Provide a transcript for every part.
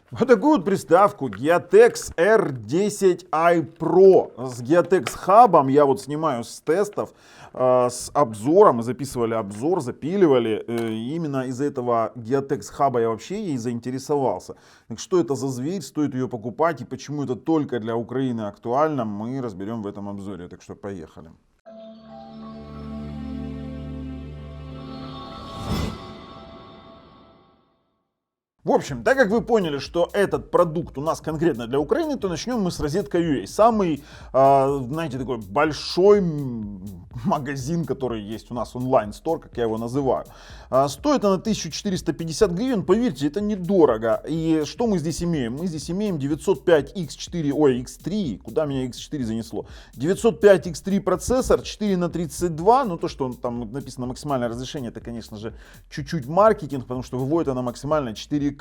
Вот такую вот приставку Geotex R10i Pro с Geotex хабом я вот снимаю с тестов, с обзором. Мы записывали обзор, запиливали. Именно из-за этого Geotex хаба я вообще ей заинтересовался. Так что это за зверь, стоит ее покупать и почему это только для Украины актуально, мы разберем в этом обзоре. Так что поехали. В общем, так как вы поняли, что этот продукт у нас конкретно для Украины, то начнем мы с Розетка.ua. Самый, знаете, такой большой магазин, который есть у нас, онлайн-стор, как я его называю. Стоит она 1450 гривен, поверьте, это недорого. И что мы здесь имеем? Мы здесь имеем 905X4, ой, X3, куда меня X4 занесло? 905X3 процессор, 4 на 32, ну то, что там написано максимальное разрешение, это, конечно же, чуть-чуть маркетинг, потому что выводит она максимально 4К.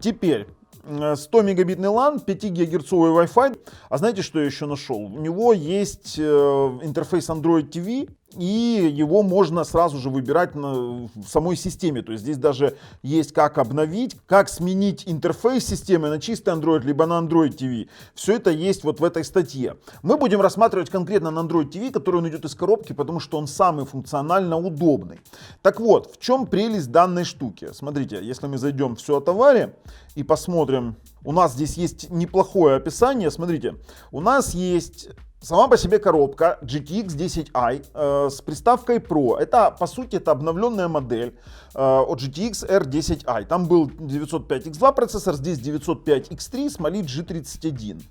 Теперь 100 мегабитный LAN, 5 гигагерцовый Wi-Fi. А знаете, что я еще нашел? У него есть интерфейс Android TV, и его можно сразу же выбирать в самой системе. То есть здесь даже есть как обновить, как сменить интерфейс системы на чистый Android, либо на Android TV. Все это есть вот в этой статье. Мы будем рассматривать конкретно на Android TV, который он идет из коробки, потому что он самый функционально удобный. Так вот, в чем прелесть данной штуки? Смотрите, если мы зайдем в «Все о товаре» и посмотрим, у нас здесь есть неплохое описание. Смотрите, у нас есть сама по себе коробка GTX 10i с приставкой Pro. Это, по сути, это обновленная модель от GTX R10i. Там был 905X2 процессор, здесь 905X3 с Mali G31.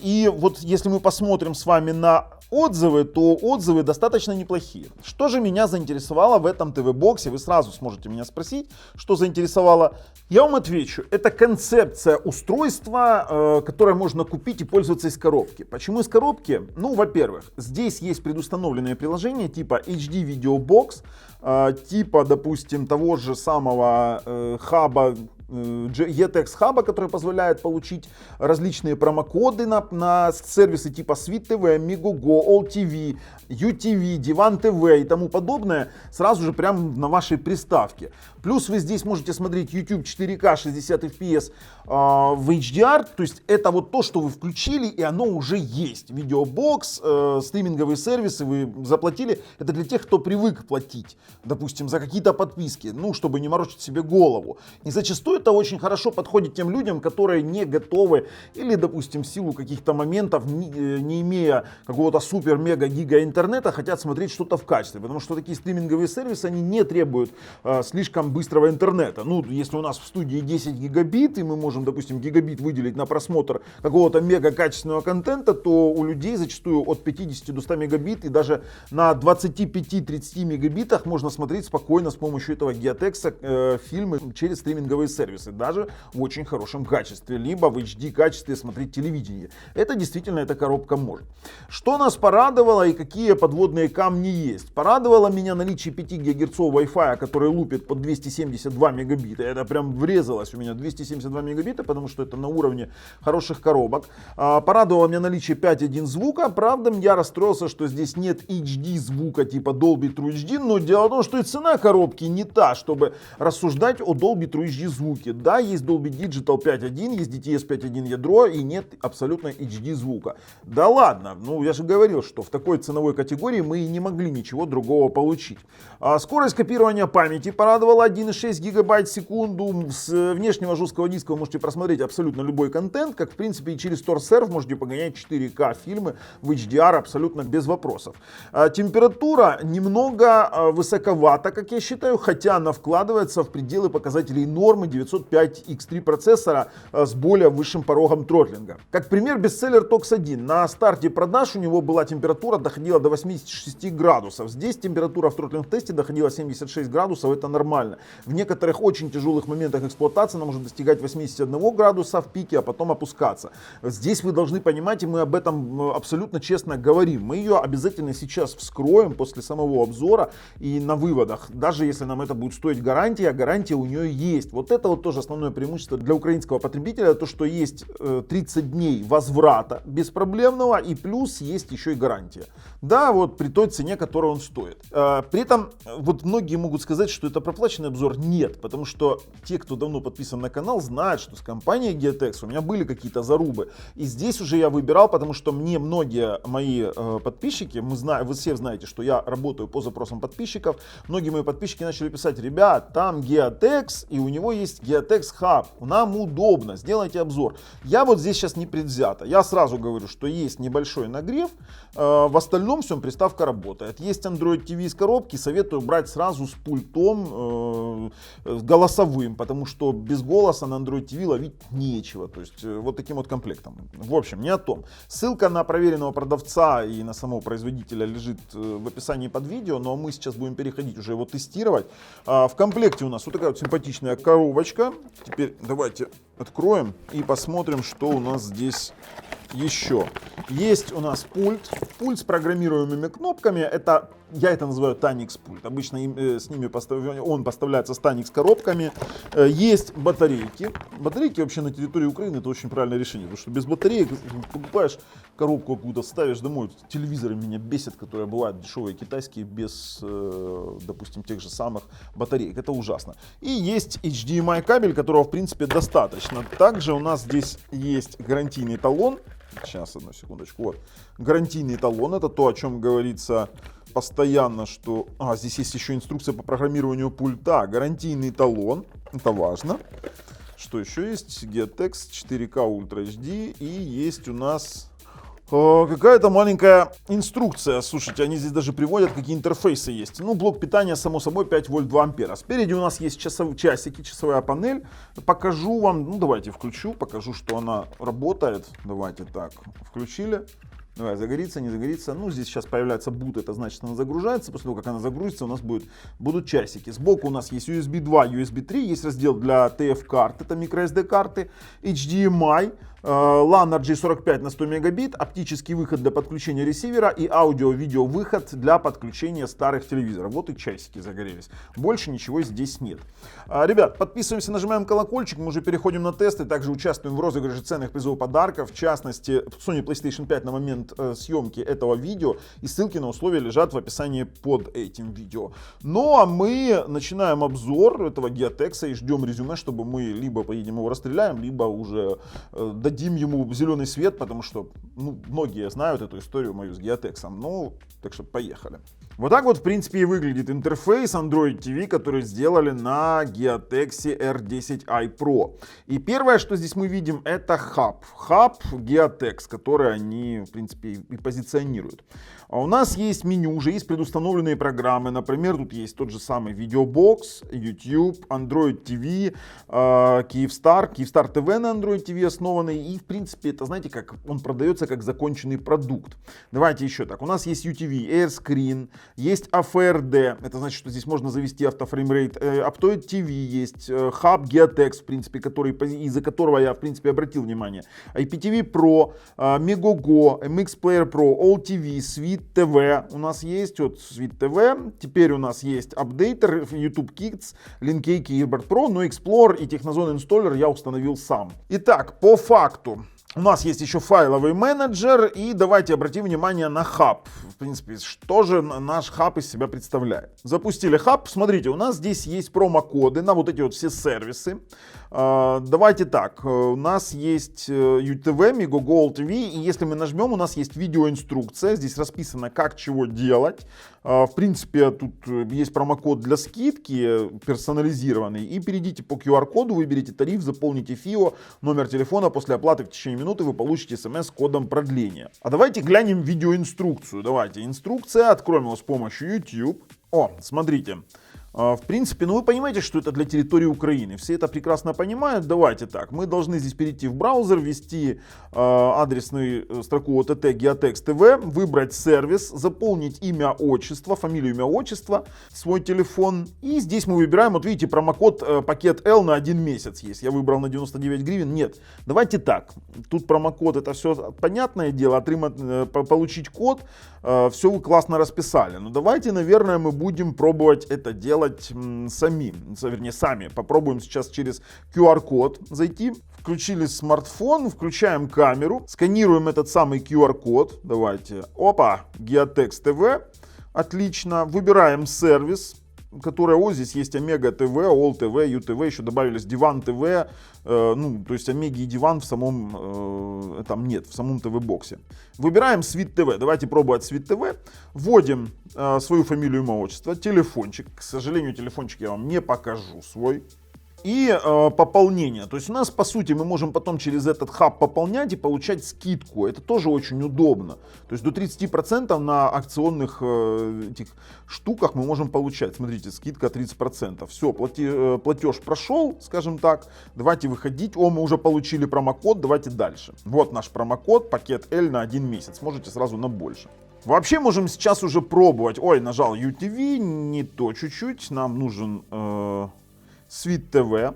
И вот если мы посмотрим с вами на отзывы, то отзывы достаточно неплохие. Что же меня заинтересовало в этом ТВ-боксе? Вы сразу сможете меня спросить, что заинтересовало. Я вам отвечу. Это концепция устройства, которое можно купить и пользоваться из коробки. Почему из коробки? Ну, во-первых, здесь есть предустановленные приложения типа HD Video Box, типа, допустим, того же самого хаба, Geotex хаба, который позволяет получить различные промокоды на сервисы типа Sweet TV, Megogo, All TV, UTV, Divan TV и тому подобное сразу же прямо на вашей приставке. Плюс вы здесь можете смотреть YouTube 4К 60 FPS в HDR, то есть это вот то, что вы включили, и оно уже есть. Видеобокс, стриминговые сервисы вы заплатили, это для тех, кто привык платить, допустим, за какие-то подписки, ну, чтобы не морочить себе голову. И зачастую это очень хорошо подходит тем людям, которые не готовы или, допустим, в силу каких-то моментов, не имея какого-то супер-мега-гига интернета, хотят смотреть что-то в качестве, потому что такие стриминговые сервисы, они не требуют слишком быстрого интернета. Ну, если у нас в студии 10 гигабит, и мы можем, допустим, гигабит выделить на просмотр какого-то мега-качественного контента, то у людей зачастую от 50 до 100 мегабит и даже на 25-30 мегабитах можно смотреть спокойно с помощью этого Geotex фильмы через стриминговые сервисы, даже в очень хорошем качестве, либо в HD качестве смотреть телевидение. Это действительно эта коробка может. Что нас порадовало и какие подводные камни есть? Порадовало меня наличие 5 ГГц Wi-Fi, который лупит под 272 мегабита. Это прям врезалось у меня 272 мегабита, потому что это на уровне хороших коробок. Порадовало меня наличие 5.1 звука. Правда, я расстроился, что здесь нет HD звука типа Dolby True HD, но дело в том, что и цена коробки не та, чтобы рассуждать о Dolby True HD звуке. Да, есть Dolby Digital 5.1, есть DTS 5.1 ядро и нет абсолютно HD звука. Да ладно, ну я же говорил, что в такой ценовой категории мы и не могли ничего другого получить. Скорость копирования памяти порадовала 1,6 гигабайт в секунду. С внешнего жесткого диска вы можете просмотреть абсолютно любой контент, как в принципе и через TorServe можете погонять 4К фильмы в HDR абсолютно без вопросов. Температура немного высоковата, как я считаю, хотя она вкладывается в пределы показателей нормы 905X3 процессора с более высшим порогом тротлинга. Как пример, бестселлер TOX 1. На старте продаж у него была температура, доходила до 86 градусов. Здесь температура в тротлинг-тесте доходила 76 градусов, это нормально. В некоторых очень тяжелых моментах эксплуатации она может достигать 81 градуса в пике, а потом опускаться. Здесь вы должны понимать, и мы об этом абсолютно честно говорим. Мы ее обязательно сейчас вскроем после самого обзора и на выводах. Даже если нам это будет стоить гарантия, гарантия у нее есть. Вот это вот тоже основное преимущество для украинского потребителя, то, что есть 30 дней возврата беспроблемного, и плюс есть еще и гарантия. Да, вот при той цене, которую он стоит. При этом, вот многие могут сказать, что это проплаченный обзор. Нет, потому что те, кто давно подписан на канал, знают, что с компанией Geotex у меня были какие-то зарубы. И здесь уже я выбирал, потому что мне многие мои подписчики, вы все знаете, что я работаю по запросам подписчиков, многие мои подписчики начали писать: ребят, там Geotex, и у него есть Geotex Hub, нам удобно, сделайте обзор. Я вот здесь сейчас не предвзято, я сразу говорю, что есть небольшой нагрев, в остальном всем приставка работает. Есть Android TV из коробки, советую брать сразу с пультом голосовым, потому что без голоса на Android TV ловить нечего, то есть вот таким вот комплектом. В общем, не о том. Ссылка на проверенного продавца и на самого производителя лежит в описании под видео, но мы сейчас будем переходить уже его тестировать. В комплекте у нас вот такая вот симпатичная коробочка. Теперь давайте откроем и посмотрим, что у нас здесь еще. Есть у нас пульт с программируемыми кнопками. Я это называю Tanix пульт. Обычно с ними он поставляется с Tanix коробками. Есть батарейки. Батарейки вообще на территории Украины это очень правильное решение. Потому что без батареек покупаешь коробку какую-то, ставишь домой. Телевизоры меня бесят, которые бывают дешевые китайские без, допустим, тех же самых батареек. Это ужасно. И есть HDMI кабель, которого в принципе достаточно. Также у нас здесь есть гарантийный талон. Сейчас, одну секундочку. Вот. Гарантийный талон. Это то, о чем говорится постоянно, что... здесь есть еще инструкция по программированию пульта. Гарантийный талон. Это важно. Что еще есть? Geotex 4K Ultra HD. И есть у нас... какая-то маленькая инструкция. Слушайте, они здесь даже приводят, какие интерфейсы есть. Ну, блок питания, само собой, 5 вольт 2 ампера. Спереди у нас есть часики, часовая панель. Покажу вам, ну, давайте включу, покажу, что она работает. Давайте так, включили. Давай, загорится, не загорится. Ну, здесь сейчас появляется boot, это значит, она загружается. После того, как она загрузится, у нас будут часики. Сбоку у нас есть USB 2, USB 3, есть раздел для TF-карт, это microSD карты, HDMI, LAN RJ45 на 100 мегабит, оптический выход для подключения ресивера и аудио-видео выход для подключения старых телевизоров. Вот и часики загорелись. Больше ничего здесь нет. Ребят, подписываемся, нажимаем колокольчик, мы уже переходим на тесты, также участвуем в розыгрыше ценных призовых подарков, в частности, Sony PlayStation 5 на момент съемки этого видео, и ссылки на условия лежат в описании под этим видео. Ну а мы начинаем обзор этого Geotex и ждем резюме, чтобы мы либо поедем его расстреляем, либо уже дадим ему зеленый свет, потому что многие знают эту историю мою с Geotex. Ну, так что поехали. Вот так вот, в принципе, и выглядит интерфейс Android TV, который сделали на Geotex R10i Pro. И первое, что здесь мы видим, это хаб. Хаб Geotex, который они, в принципе, и позиционируют. А у нас есть меню, уже есть предустановленные программы. Например, тут есть тот же самый Videobox, YouTube, Android TV, Kyivstar TV на Android TV основанный. И, в принципе, это, знаете, как он продается как законченный продукт. Давайте еще так. У нас есть UTV, AirScreen, есть AFRD. Это значит, что здесь можно завести автофреймрейт. Aptoid TV есть, Hub Geotex, в принципе, из-за которого я, в принципе, обратил внимание. IPTV Pro, Megogo, MX Player Pro, All TV, Sweet TV у нас есть, вот Sweet TV. Теперь у нас есть апдейтер, YouTube Kids, Linkey Earbud Pro, но Explorer и Technozone Installer я установил сам. Итак, по факту. У нас есть еще файловый менеджер, и давайте обратим внимание на хаб. В принципе, что же наш хаб из себя представляет? Запустили хаб, смотрите, у нас здесь есть промокоды на вот эти вот все сервисы. Давайте так, у нас есть UTV, Megogo TV, и если мы нажмем, у нас есть видеоинструкция, здесь расписано, как чего делать. В принципе, тут есть промокод для скидки персонализированный, и перейдите по QR-коду, выберите тариф, заполните ФИО, номер телефона, после оплаты в течение минуты вы получите смс с кодом продления. А давайте глянем видеоинструкцию. Давайте, инструкция, откроем его с помощью YouTube. Смотрите. В принципе, вы понимаете, что это для территории Украины. Все это прекрасно понимают. Давайте так. Мы должны здесь перейти в браузер, ввести адресную строку OTT Geotex TV, выбрать сервис, заполнить имя, отчество, фамилию, имя, отчество, свой телефон. И здесь мы выбираем, вот видите, промокод пакет L на 1 месяц есть. Я выбрал на 99 гривен. Нет. Давайте так. Тут промокод, это все понятное дело. Получить код, все вы классно расписали. Но давайте, наверное, мы будем пробовать это делать сделать сами. Попробуем сейчас через QR-код зайти. Включили смартфон, включаем камеру, сканируем этот самый QR-код. Давайте. Опа, Geotext TV. Отлично. Выбираем сервис, который, здесь есть Омега ТВ, All ТВ, ЮТВ, еще добавились Диван ТВ, то есть Омеги и Диван в самом, там нет, в самом ТВ-боксе. Выбираем Свит ТВ, давайте пробовать Свит ТВ, вводим свою фамилию, имя, отчество, телефончик, к сожалению, телефончик я вам не покажу свой. И пополнение. То есть у нас, по сути, мы можем потом через этот хаб пополнять и получать скидку. Это тоже очень удобно. То есть до 30% на акционных этих штуках мы можем получать. Смотрите, скидка 30%. Все, платеж прошел, скажем так. Давайте выходить. Мы уже получили промокод, давайте дальше. Вот наш промокод, пакет L на 1 месяц. Можете сразу на больше. Вообще можем сейчас уже пробовать. Нажал UTV, не то чуть-чуть. Нам нужен... Свит ТВ. То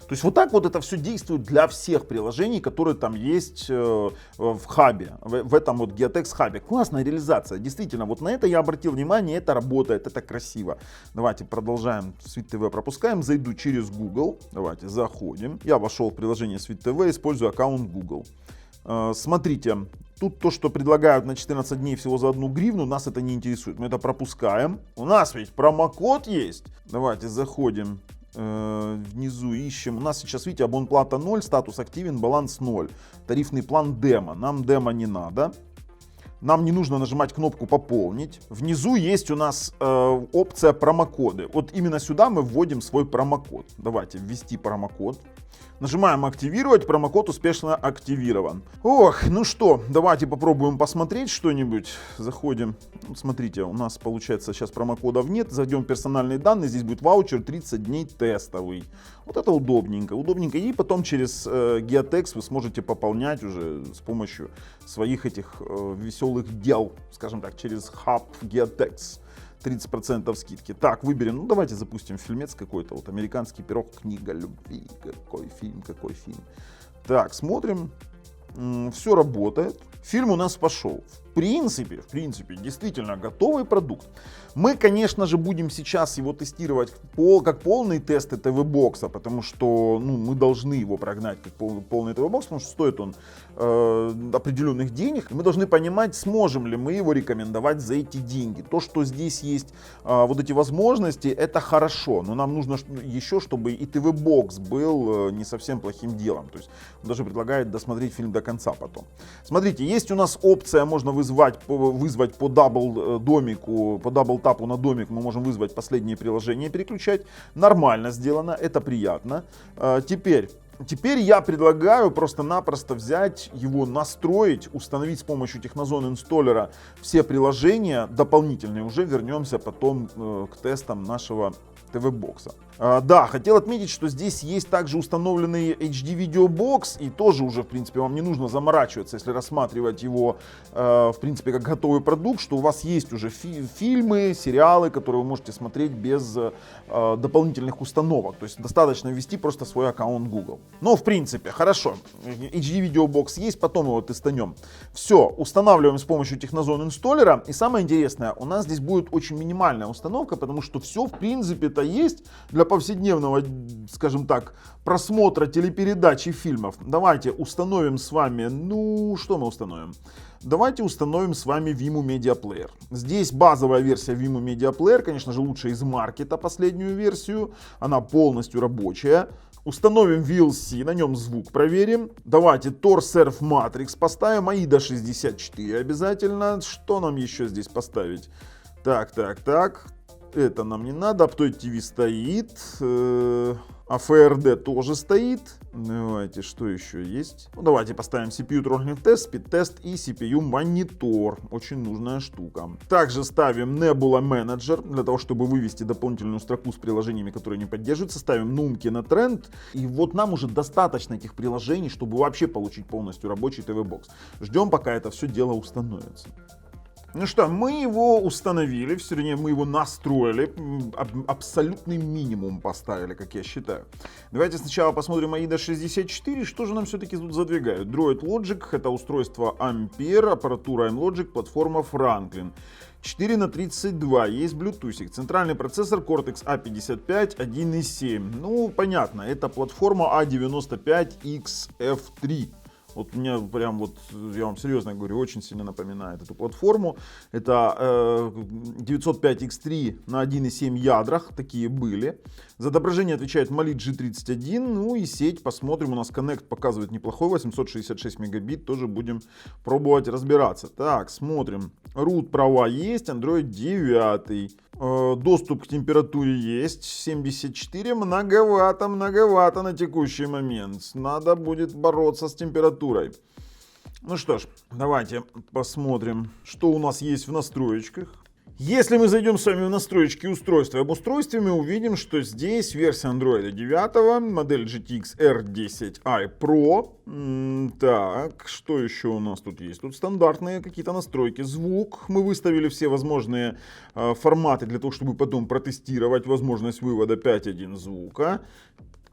есть вот так вот это все действует для всех приложений, которые там есть в хабе, в этом вот Geotext хабе. Классная реализация, действительно, вот на это я обратил внимание, это работает, это красиво. Давайте продолжаем, Свит ТВ пропускаем, зайду через Google, давайте заходим. Я вошел в приложение Свит ТВ, использую аккаунт Google. Смотрите, тут то, что предлагают на 14 дней всего за 1 гривну, нас это не интересует, мы это пропускаем. У нас ведь промокод есть, давайте заходим. Внизу ищем. У нас сейчас, видите, абонплата 0, статус активен, баланс 0. Тарифный план демо. Нам демо не надо. Нам не нужно нажимать кнопку «Пополнить». Внизу есть у нас опция «Промокоды». Вот именно сюда мы вводим свой промокод. Давайте ввести промокод. Нажимаем «Активировать». Промокод успешно активирован. Ну что, давайте попробуем посмотреть что-нибудь. Заходим. Смотрите, у нас получается сейчас промокодов нет. Зайдем в персональные данные. Здесь будет ваучер 30 дней тестовый. Вот это удобненько. Удобненько. И потом через Geotext вы сможете пополнять уже с помощью своих этих веселых дел. Скажем так, через хаб Geotext. 30% скидки. Так, выберем, давайте запустим фильмец какой-то. Вот «Американский пирог. Книга любви». Какой фильм. Так, смотрим. Все работает. Фильм у нас пошел. В принципе, действительно готовый продукт. Мы, конечно же, будем сейчас его тестировать как полный тест ТВ-бокса, потому что мы должны его прогнать как полный ТВ-бокс, потому что стоит он определенных денег. Мы должны понимать, сможем ли мы его рекомендовать за эти деньги. То, что здесь есть вот эти возможности, это хорошо, но нам нужно еще, чтобы и ТВ-бокс был не совсем плохим делом. То есть он даже предлагает досмотреть фильм до конца потом. Смотрите, есть у нас опция, можно вызвать по дабл-домику, по дабл-тапу на домик мы можем вызвать последние приложения, переключать. Нормально сделано, это приятно. Теперь я предлагаю просто-напросто взять его, настроить, установить с помощью Технозон инсталлера все приложения дополнительные. Уже вернемся потом к тестам нашего ТВ-бокса. Да, хотел отметить, что здесь есть также установленный HD видеобокс, и тоже уже, в принципе, вам не нужно заморачиваться, если рассматривать его, в принципе, как готовый продукт, что у вас есть уже фильмы, сериалы, которые вы можете смотреть без дополнительных установок. То есть достаточно ввести просто свой аккаунт Google. Но, в принципе, хорошо. HD видеобокс есть, потом его тестанем. Все, устанавливаем с помощью Технозон инсталлера. И самое интересное, у нас здесь будет очень минимальная установка, потому что все, в принципе-то, есть для повседневного, скажем так, просмотра телепередач и фильмов. Давайте установим с вами, что мы установим? Давайте установим с вами Vimeo Media Player. Здесь базовая версия Vimeo Media Player, конечно же, лучше из маркета последнюю версию. Она полностью рабочая. Установим VLC, на нем звук проверим. Давайте Tor Surf Matrix поставим, AIDA 64 обязательно. Что нам еще здесь поставить? Так. Это нам не надо. Aptoide TV стоит. AFRD тоже стоит. Давайте, что еще есть? Давайте поставим CPU Throttling Test, Speed Test и CPU Monitor. Очень нужная штука. Также ставим Nebula Manager, для того, чтобы вывести дополнительную строку с приложениями, которые не поддерживаются. Ставим Numke на тренд. И вот нам уже достаточно этих приложений, чтобы вообще получить полностью рабочий ТВ-бокс. Ждем, пока это все дело установится. Ну что, мы его установили, вернее, мы его настроили, абсолютный минимум поставили, как я считаю. Давайте сначала посмотрим AIDA 64, что же нам все-таки тут задвигают. Droid Logic, это устройство Ampere, аппаратура M-Logic, платформа Franklin. 4 на 32, есть Bluetooth, центральный процессор Cortex A55 1.7. Ну, понятно, это платформа A95XF3. Вот у меня прям вот, я вам серьезно говорю, очень сильно напоминает эту платформу. Это 905X3 на 1.7 ядрах, такие были. За отображение отвечает Mali G31, ну и сеть, посмотрим, у нас Connect показывает неплохой, 866 мегабит, тоже будем пробовать разбираться. Так, смотрим, root права есть, Android 9. Доступ к температуре есть, 74, многовато на текущий момент. Надо будет бороться с температурой. Ну что ж, давайте посмотрим, что у нас есть в настроечках. Если мы зайдем с вами в настройки устройства и об устройстве, мы увидим, что здесь версия Android 9, модель GTX R10i Pro. Так, что еще у нас тут есть? Тут стандартные какие-то настройки. Звук. Мы выставили все возможные форматы для того, чтобы потом протестировать возможность вывода 5.1 звука.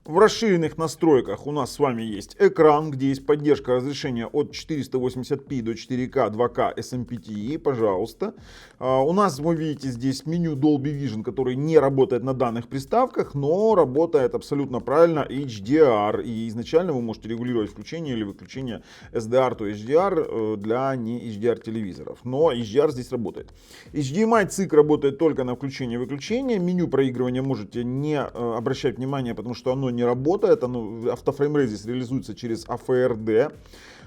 В расширенных настройках у нас с вами есть экран, где есть поддержка разрешения от 480p до 4К 2К SMPTE, пожалуйста. У нас, вы видите, здесь меню Dolby Vision, который не работает на данных приставках, но работает абсолютно правильно HDR. И изначально вы можете регулировать включение или выключение SDR, то HDR для не HDR телевизоров. Но HDR здесь работает. HDMI цик работает только на включение и выключение. Меню проигрывания можете не обращать внимания, потому что оно не работает, автофреймрейт здесь реализуется через AFRD.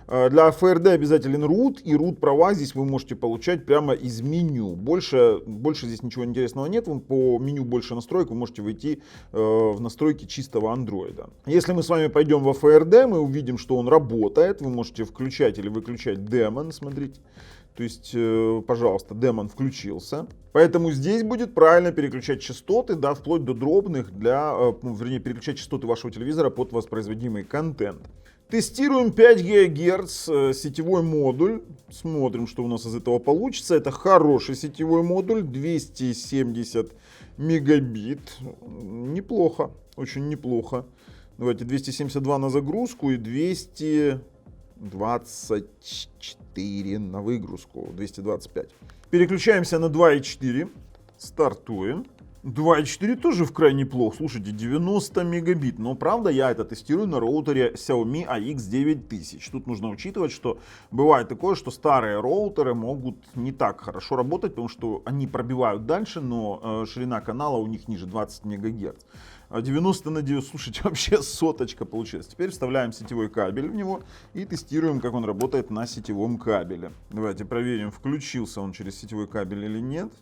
Для AFRD обязателен root, и root права здесь вы можете получать прямо из меню. Больше здесь ничего интересного нет, по меню больше настроек вы можете войти в настройки чистого андроида. Если мы с вами пойдем в AFRD, мы увидим, что он работает, вы можете включать или выключать демон, смотрите. То есть, пожалуйста, демон включился. Поэтому здесь будет правильно переключать частоты, да, вплоть до дробных, вернее, переключать частоты вашего телевизора под воспроизводимый контент. Тестируем 5 ГГц сетевой модуль. Смотрим, что у нас из этого получится. Это хороший сетевой модуль, 270 мегабит. Неплохо, очень неплохо. Давайте 272 на загрузку и 224 на выгрузку, 225. Переключаемся на 2.4, стартуем. 2.4 тоже в крайне неплохо, слушайте, 90 мегабит, но правда я это тестирую на роутере Xiaomi AX9000. Тут нужно учитывать, что бывает такое, что старые роутеры могут не так хорошо работать, потому что они пробивают дальше, но ширина канала у них ниже 20 МГц. 90 на 9, слушайте, вообще соточка получилась. Теперь вставляем сетевой кабель в него и тестируем, как он работает на сетевом кабеле. Давайте проверим, включился он через сетевой кабель или нет.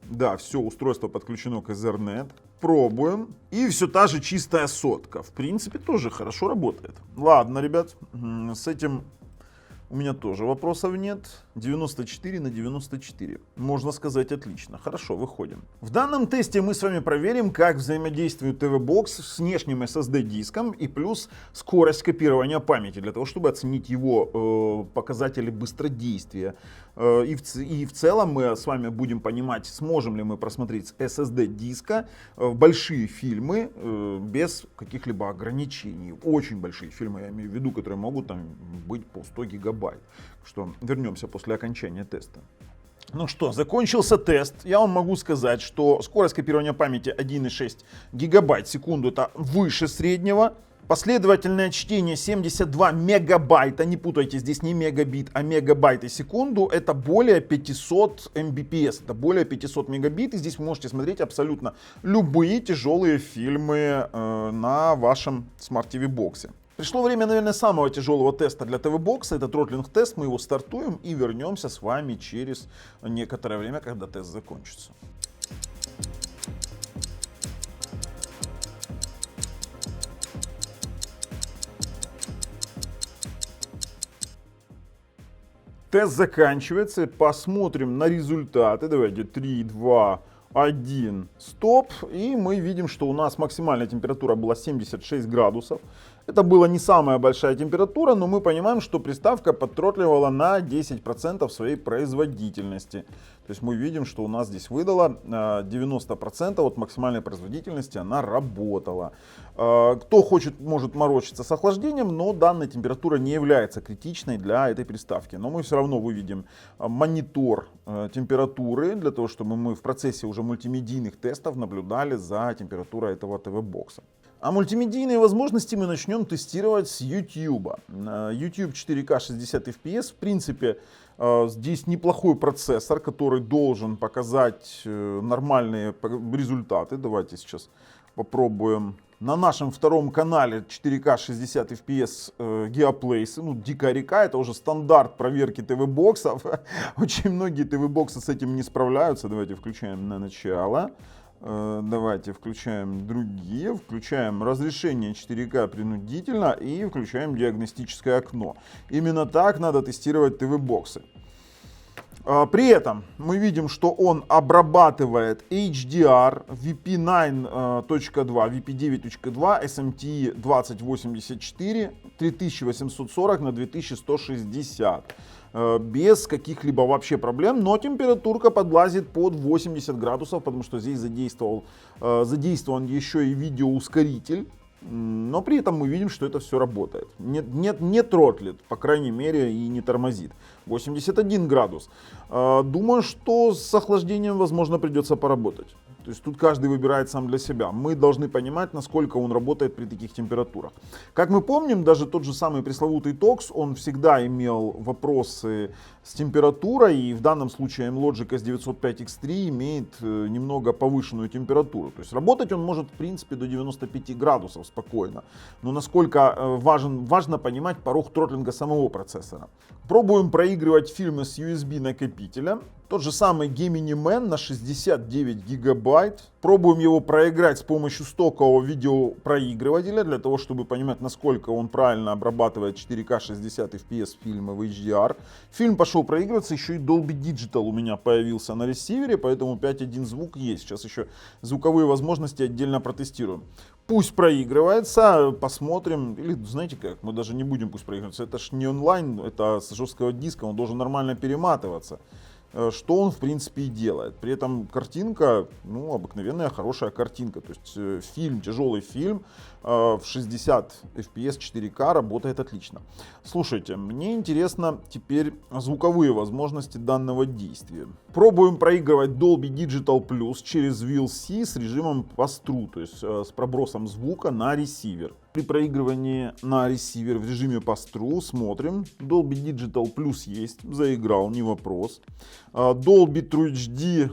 Да, все, устройство подключено к Ethernet. Пробуем. И все та же чистая сотка. В принципе, тоже хорошо работает. Ладно, ребят, с этим у меня тоже вопросов нет. 94 на 94. Можно сказать, отлично. Хорошо, выходим. В данном тесте мы с вами проверим, как взаимодействует TV-Box с внешним SSD-диском и плюс скорость копирования памяти, для того, чтобы оценить его показатели быстродействия. И в целом мы с вами будем понимать, сможем ли мы просмотреть с SSD-диска большие фильмы без каких-либо ограничений. Очень большие фильмы, я имею в виду, которые могут там быть по 100 гигабайт. Что вернемся после окончания теста. Ну что, закончился тест. Я вам могу сказать, что скорость копирования памяти 1,6 гигабайт в секунду, это выше среднего. Последовательное чтение 72 мегабайта, не путайте, здесь не мегабит, а мегабайты в секунду, это более 500 Mbps, это более 500 мегабит, и здесь вы можете смотреть абсолютно любые тяжелые фильмы на вашем Smart TV боксе. Пришло время, наверное, самого тяжелого теста для TV-бокса, это тротлинг-тест, мы его стартуем и вернемся с вами через некоторое время, когда тест закончится. Тест заканчивается, посмотрим на результаты. Давайте 3, 2, 1, стоп. И мы видим, что у нас максимальная температура была 76 градусов. Это была не самая большая температура, но мы понимаем, что приставка подтротливала на 10% своей производительности. То есть мы видим, что у нас здесь выдало 90% от максимальной производительности, она работала. Кто хочет, может морочиться с охлаждением, но данная температура не является критичной для этой приставки. Но мы все равно выведем монитор температуры, для того, чтобы мы в процессе уже мультимедийных тестов наблюдали за температурой этого ТВ-бокса. А мультимедийные возможности мы начнем тестировать с YouTube. YouTube 4К 60 FPS, в принципе, здесь неплохой процессор, который должен показать нормальные результаты. Давайте сейчас попробуем. На нашем втором канале 4К 60 FPS Geoplace, ну, Дикая река, это уже стандарт проверки ТВ-боксов. Очень многие ТВ-боксы с этим не справляются. Давайте включаем на начало. Давайте включаем другие, включаем разрешение 4К принудительно и включаем диагностическое окно. Именно так надо тестировать ТВ-боксы. При этом мы видим, что он обрабатывает HDR, VP9.2, VP9.2, SMT 2084, 3840 на 2160. Без каких-либо вообще проблем, но температурка подлазит под 80 градусов, потому что здесь задействован еще и видеоускоритель. Но при этом мы видим, что это все работает. Не тротлит, по крайней мере, и не тормозит. 81 градус. Думаю, что с охлаждением, возможно, придется поработать. То есть тут каждый выбирает сам для себя. Мы должны понимать, насколько он работает при таких температурах. Как мы помним, даже тот же самый пресловутый TOX, он всегда имел вопросы с температурой. И в данном случае M-Logic S905X3 имеет немного повышенную температуру. То есть работать он может, в принципе, до 95 градусов спокойно. Но насколько важно понимать порог тротлинга самого процессора. Пробуем проигрывать фильмы с USB накопителя. Тот же самый Gemini Man на 69 гигабайт. Пробуем его проиграть с помощью стокового видеопроигрывателя, для того, чтобы понимать, насколько он правильно обрабатывает 4К 60 FPS фильмы в HDR. Фильм пошел проигрываться, еще и Dolby Digital у меня появился на ресивере, поэтому 5.1 звук есть. Сейчас еще звуковые возможности отдельно протестируем. Пусть проигрывается, посмотрим. Или знаете как, мы даже не будем пусть проигрываться. Это ж не онлайн, это с жесткого диска, он должен нормально перематываться. Что он в принципе и делает. При этом картинка, ну, обыкновенная хорошая картинка. То есть фильм, тяжелый фильм в 60 FPS 4К работает отлично. Слушайте, мне интересно теперь звуковые возможности данного действия. Пробуем проигрывать Dolby Digital Plus через VLC с режимом pass-through, то есть с пробросом звука на ресивер. При проигрывании на ресивер в режиме pass-through смотрим. Dolby Digital Plus есть, заиграл, не вопрос. Dolby True HD.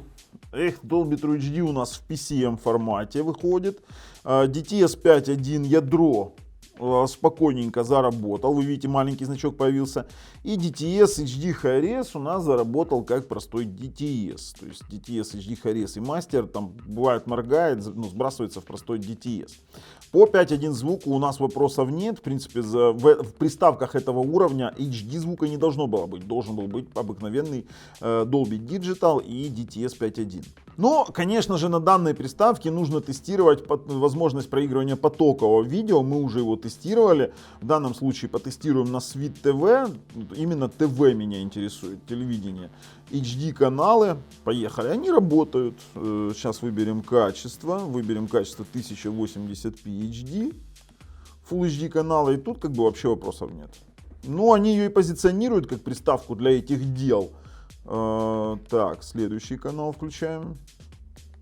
Dolby True HD у нас в PCM формате выходит. DTS 5.1 ядро спокойненько заработал. Вы видите, маленький значок появился. И DTS HD Hi-Res у нас заработал как простой DTS. То есть DTS HD Hi-Res и мастер там бывает моргает, но сбрасывается в простой DTS. По 5.1 звуку у нас вопросов нет. В принципе, в приставках этого уровня HD звука не должно было быть. Должен был быть обыкновенный Dolby Digital и DTS 5.1. Но, конечно же, на данной приставке нужно тестировать возможность проигрывания потокового видео. Мы уже его тестировали. В данном случае потестируем на Sweet TV. Именно ТВ меня интересует, телевидение. HD каналы, поехали, они работают. Сейчас выберем качество. Выберем качество 1080p HD. Full HD каналы. И тут как бы вообще вопросов нет. Но они ее и позиционируют как приставку для этих дел. Так, следующий канал включаем.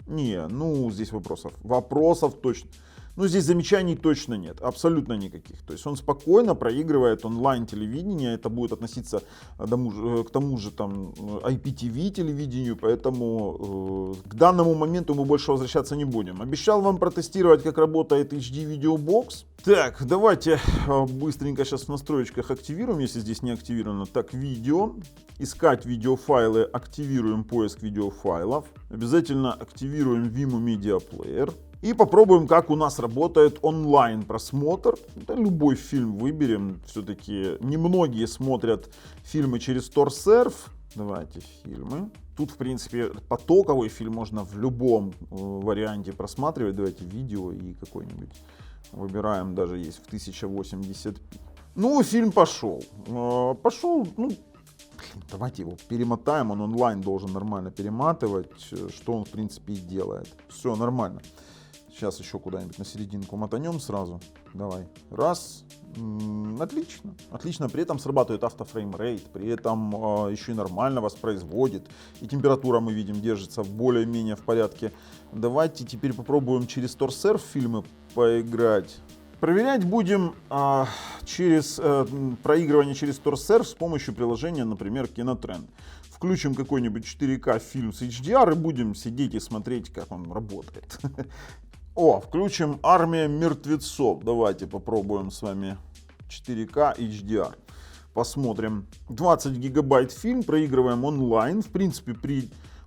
Не, ну здесь вопросов точно. Ну здесь замечаний точно нет, абсолютно никаких. То есть он спокойно проигрывает онлайн телевидение. Это будет относиться к тому же там IPTV телевидению, поэтому к данному моменту мы больше возвращаться не будем. Обещал вам протестировать, как работает HD видеобокс. Так, давайте быстренько сейчас в настроечках активируем, если здесь не активировано. Так, видео. Искать видеофайлы, активируем поиск видеофайлов. Обязательно активируем Vimeo Media Player. И попробуем, как у нас работает онлайн просмотр. Да, любой фильм выберем. Все-таки немногие смотрят фильмы через TorServe. Давайте фильмы. Тут, в принципе, потоковый фильм можно в любом варианте просматривать. Давайте видео и какой-нибудь Выбираем, даже есть в 1080p. Ну, фильм пошел. Пошел, ну, давайте его перемотаем, он онлайн должен нормально перематывать, что он в принципе и делает. Все нормально. Сейчас еще куда-нибудь на серединку мотанем сразу. Давай. Раз. Отлично. Отлично. При этом срабатывает автофреймрейт. При этом еще и нормально воспроизводит. И температура, мы видим, держится более-менее в порядке. Давайте теперь попробуем через TorServe фильмы поиграть. Проверять будем через проигрывание через TorServe с помощью приложения, например, Кинотренд. Включим какой-нибудь 4К фильм с HDR и будем сидеть и смотреть, как он работает. О, включим «Армия мертвецов». Давайте попробуем с вами 4К HDR. Посмотрим. 20 гигабайт фильм, проигрываем онлайн. В принципе,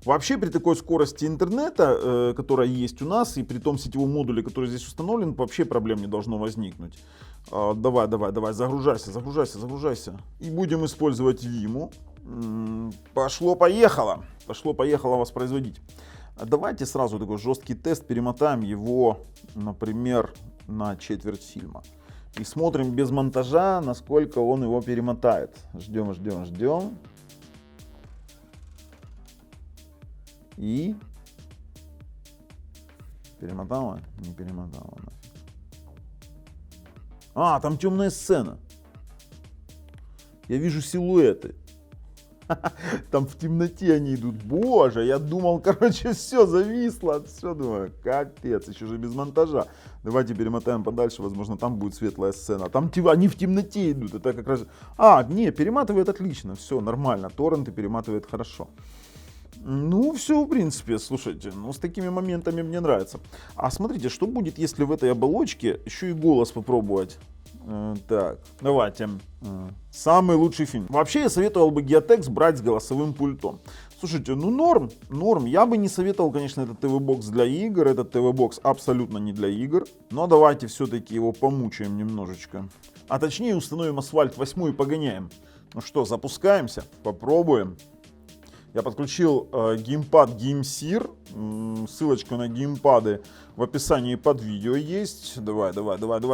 вообще при такой скорости интернета, которая есть у нас, и при том сетевом модуле, который здесь установлен, вообще проблем не должно возникнуть. Давай, загружайся. И будем использовать Vimeo. Пошло-поехало воспроизводить. Давайте сразу такой жесткий тест, перемотаем его, например, на четверть фильма. И смотрим без монтажа, насколько он его перемотает. Ждем. И перемотала? Не перемотала. Там темная сцена. Я вижу силуэты. Там в темноте они идут. Боже, я думал, все зависло. Все, думаю, капец, еще же без монтажа. Давайте перемотаем подальше, возможно, там будет светлая сцена. Там они в темноте идут. Это как раз... перематывает отлично. Все, нормально. Торренты перематывает хорошо. Ну, все, в принципе, слушайте, с такими моментами мне нравится. А смотрите, что будет, если в этой оболочке еще и голос попробовать? Так, давайте. Самый лучший фильм. Вообще я советовал бы Geotex брать с голосовым пультом. Слушайте, норм. Я бы не советовал, конечно, этот ТВ-бокс для игр. Этот ТВ-бокс абсолютно не для игр. Но давайте все-таки его помучаем немножечко. А точнее установим Asphalt 8 и погоняем. Ну что, запускаемся, попробуем. Я подключил геймпад GameSeer. Ссылочка на геймпады в описании под видео есть. Давай,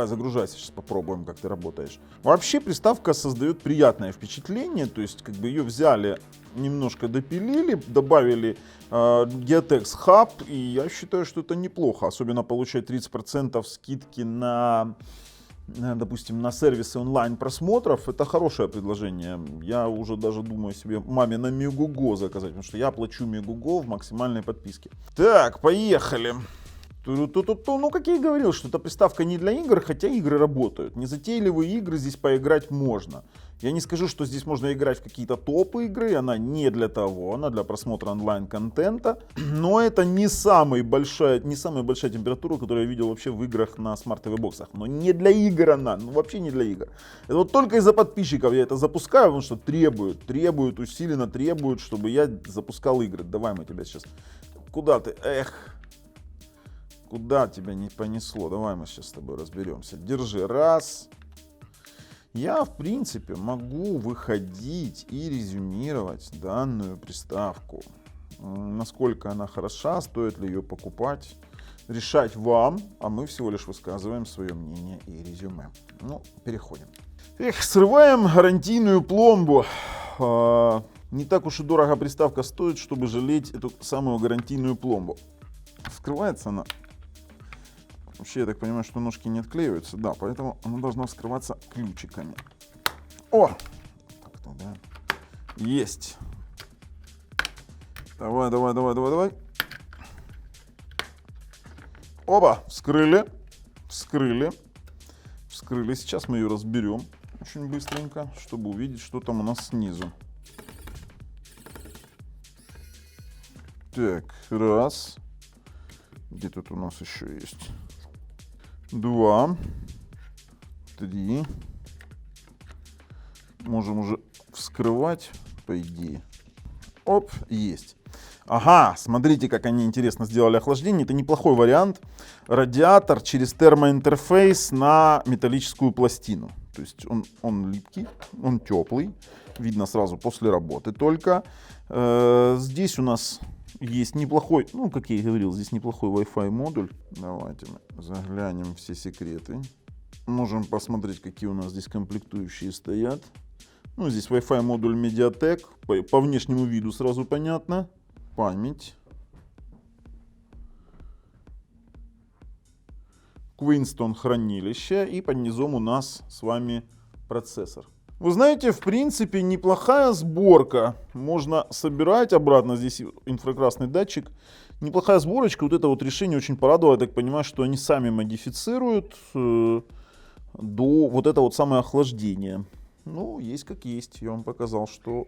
загружайся. Сейчас попробуем, как ты работаешь. Вообще приставка создает приятное впечатление. То есть, как бы ее взяли, немножко допилили, добавили Geotex Hub. И я считаю, что это неплохо. Особенно получать 30% скидки на... допустим, на сервисы онлайн-просмотров, это хорошее предложение. Я уже даже думаю себе маме на Мегуго заказать, потому что я плачу Мегуго в максимальной подписке. Так, поехали. Ну, как я и говорил, что эта приставка не для игр, хотя игры работают. Незатейливые игры здесь поиграть можно. Я не скажу, что здесь можно играть в какие-то топы игры, она не для того, она для просмотра онлайн-контента. Но это не самая большая температура, которую я видел вообще в играх на смарт-ТВ-боксах. Но не для игр она, вообще не для игр. Это вот только из-за подписчиков я это запускаю, потому что требуют, усиленно требуют, чтобы я запускал игры. Давай мы тебя сейчас... Куда ты? Куда тебя не понесло? Давай мы сейчас с тобой разберемся. Держи. Раз. Я, в принципе, могу выходить и резюмировать данную приставку. Насколько она хороша, стоит ли ее покупать, решать вам, а мы всего лишь высказываем свое мнение и резюме. Ну, переходим. Срываем гарантийную пломбу. Не так уж и дорого приставка стоит, чтобы жалеть эту самую гарантийную пломбу. Вскрывается она. Вообще, я так понимаю, что ножки не отклеиваются. Да, поэтому она должна вскрываться ключиками. О! Так-то, да. Есть. Давай. Оба! Вскрыли. Сейчас мы ее разберем очень быстренько, чтобы увидеть, что там у нас снизу. Так, раз. Где тут у нас еще есть? 2, 3. Можем уже вскрывать, по идее. Оп, есть. Ага, смотрите, как они интересно сделали охлаждение. Это неплохой вариант. Радиатор через термоинтерфейс на металлическую пластину. То есть он липкий, он теплый. Видно сразу после работы только. Здесь у нас есть неплохой, ну, как я и говорил, здесь неплохой Wi-Fi модуль. Давайте мы заглянем все секреты. Можем посмотреть, какие у нас здесь комплектующие стоят. Ну, здесь Wi-Fi модуль Mediatek. По внешнему виду сразу понятно. Память. Queenston хранилище. И под низом у нас с вами процессор. Вы знаете, в принципе, неплохая сборка. Можно собирать обратно. Здесь инфракрасный датчик. Неплохая сборочка. Вот это вот решение очень порадовало. Я так понимаю, что они сами модифицируют до вот это вот самое охлаждение. Ну, есть как есть. Я вам показал, что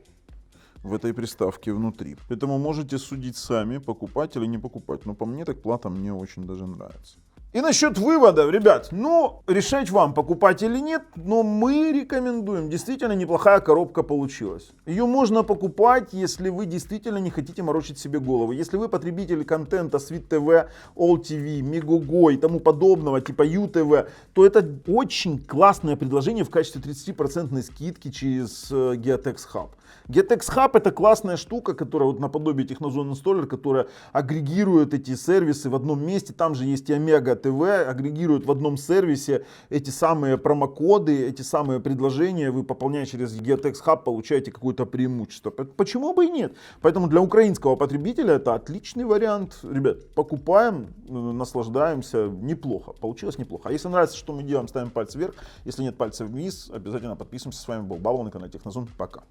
в этой приставке внутри. Поэтому можете судить сами, покупать или не покупать. Но по мне так плата мне очень даже нравится. И насчет выводов, ребят, ну, решать вам, покупать или нет, но мы рекомендуем. Действительно неплохая коробка получилась. Ее можно покупать, если вы действительно не хотите морочить себе голову. Если вы потребитель контента Свит ТВ, All TV, Мегого и тому подобного, типа ЮТВ, то это очень классное предложение в качестве 30% скидки через Geotex Hub. Geotex Hub это классная штука, которая вот наподобие Технозон Installer, которая агрегирует эти сервисы в одном месте. Там же есть и Омега ТВ, агрегирует в одном сервисе эти самые промокоды, эти самые предложения. Вы, пополняя через Geotex Hub, получаете какое-то преимущество. Почему бы и нет? Поэтому для украинского потребителя это отличный вариант. Ребят, покупаем, наслаждаемся. Неплохо. Получилось неплохо. А если нравится, что мы делаем, ставим палец вверх. Если нет, пальцев вниз. Обязательно подписываемся. С вами был Бабло на канале Технозон. Пока.